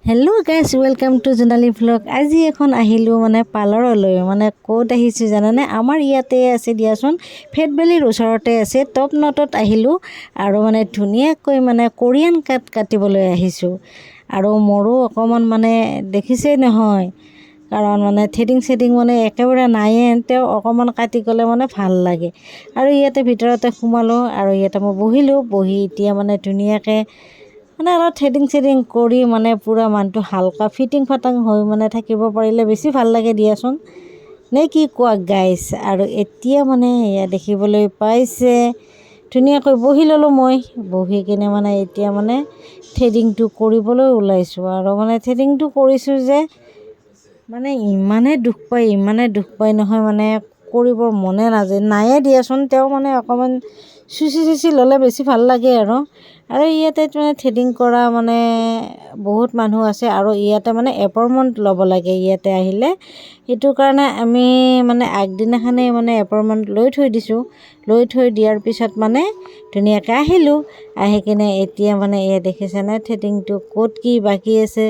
Hello' guys, welcome to Jonali vlog. আজি এখন আহিলোঁ মানে পাৰ্লাৰলৈ। মানে ক'ত আহিছোঁ জানানে? আমাৰ ইয়াতে আছে দিয়াচোন, ফেট ভেলীৰ ওচৰতে আছে, টপ নটত আহিলোঁ আৰু মানে ধুনীয়াকৈ মানে কোৰিয়ান কাট কাটিবলৈ আহিছোঁ। আৰু মোৰো অকণমান মানে দেখিছেই নহয়, কাৰণ মানে থ্ৰেডিং মানে একেবাৰে নায়ে, তেওঁ অকণমান কাটি গ'লে মানে ভাল লাগে। আৰু ইয়াতে ভিতৰতে সোমালোঁ আৰু ইয়াতে মই বহি এতিয়া মানে ধুনীয়াকৈ মানে অলপ থ্ৰেডিং কৰি মানে পূৰা মানুহটো হালকা ফিটিং ফাটাং হৈ মানে থাকিব পাৰিলে বেছি ভাল লাগে দিয়াচোন, নে কি কোৱা গাইজ? আৰু এতিয়া মানে এয়া দেখিবলৈ পাইছে, ধুনীয়াকৈ বহি ল'লোঁ মই। বহি কিনে মানে এতিয়া মানে থ্ৰেডিংটো কৰিবলৈ ওলাইছোঁ। আৰু মানে থ্ৰেডিংটো কৰিছোঁ যে মানে ইমানে দুখ পায় নহয়, মানে কৰিবৰ মনে নায়ে দিয়াচোন। তেওঁ মানে অকণমান চুচি ল'লে বেছি ভাল লাগে আৰু ইয়াতে মানে থ্ৰেডিং কৰা মানে বহুত মানুহ আছে আৰু ইয়াতে মানে এপইণ্টমেণ্ট ল'ব লাগে ইয়াতে আহিলে। সেইটো কাৰণে আমি মানে আগদিনাখনেই মানে এপইণ্টমেণ্ট লৈ থৈ দিছোঁ। লৈ থৈ দিয়াৰ পিছত মানে ধুনীয়াকৈ আহিলোঁ। আহি কিনে এতিয়া মানে এয়া দেখিছেনে, থ্ৰেডিংটো ক'ত কি বাকী আছে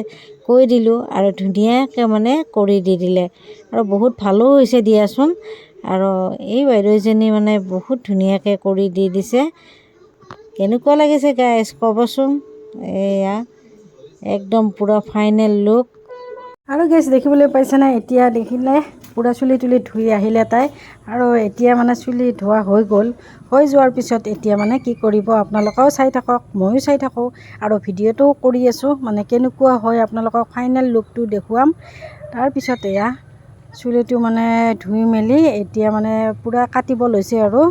কৈ দিলোঁ আৰু ধুনীয়াকৈ মানে কৰি দি দিলে আৰু বহুত ভালো হৈছে দিয়াচোন। আৰু এই বাইদেউজনী মানে বহুত ধুনীয়াকৈ কৰি দি দিছে। কেনেকুৱা লাগিছে গাইজ ক'বচোন? এয়া একদম পূৰা ফাইনেল লুক। আৰু গাইজ দেখিবলৈ পাইছেনে? এতিয়া দেখিলে পূৰা চুলি তুলি ধুই আহিলে তাই। আৰু এতিয়া মানে চুলি ধোৱা হৈ গ'ল। হৈ যোৱাৰ পিছত এতিয়া মানে কি কৰিব, আপোনালোকেও চাই থাকক, ময়ো চাই থাকোঁ আৰু ভিডিঅ'টোও কৰি আছোঁ। মানে কেনেকুৱা হয় আপোনালোকক ফাইনেল লুকটো দেখুৱাম। তাৰপিছত এয়া চুলিটো মানে ধুই মেলি এতিয়া মানে পূৰা কাটিব লৈছে আৰু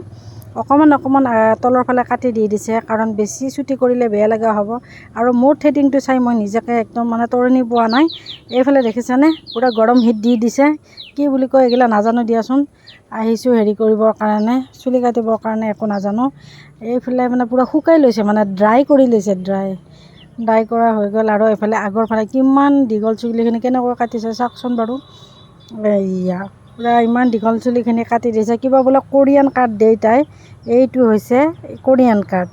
অকণমান তলৰ ফালে কাটি দি দিছে, কাৰণ বেছি চুটি কৰিলে বেয়া লগা হ'ব। আৰু মোৰ থ্ৰেডিংটো চাই মই নিজকে একদম মানে তৰণি পোৱা নাই। এইফালে দেখিছেনে, পূৰা গৰম হিট দি দিছে। কি বুলি কয় এইগিলা নাজানো দিয়াচোন। আহিছোঁ হেৰি কৰিবৰ কাৰণে, চুলি কাটিবৰ কাৰণে, একো নাজানো। এইফালে মানে পূৰা শুকাই লৈছে, মানে ড্ৰাই কৰি লৈছে, ড্ৰাই কৰা হৈ গ'ল। আৰু এইফালে আগৰ ফালে কিমান দীঘল চুলিখিনি কেনেকৈ কাটিছে চাওকচোন বাৰু। এয়া পূৰা ইমান দীঘল চুলিখিনি কাটি দিছে। কিবা বোলে কোৰিয়ান কাট দেই তাই, এইটো হৈছে কোৰিয়ান কাট।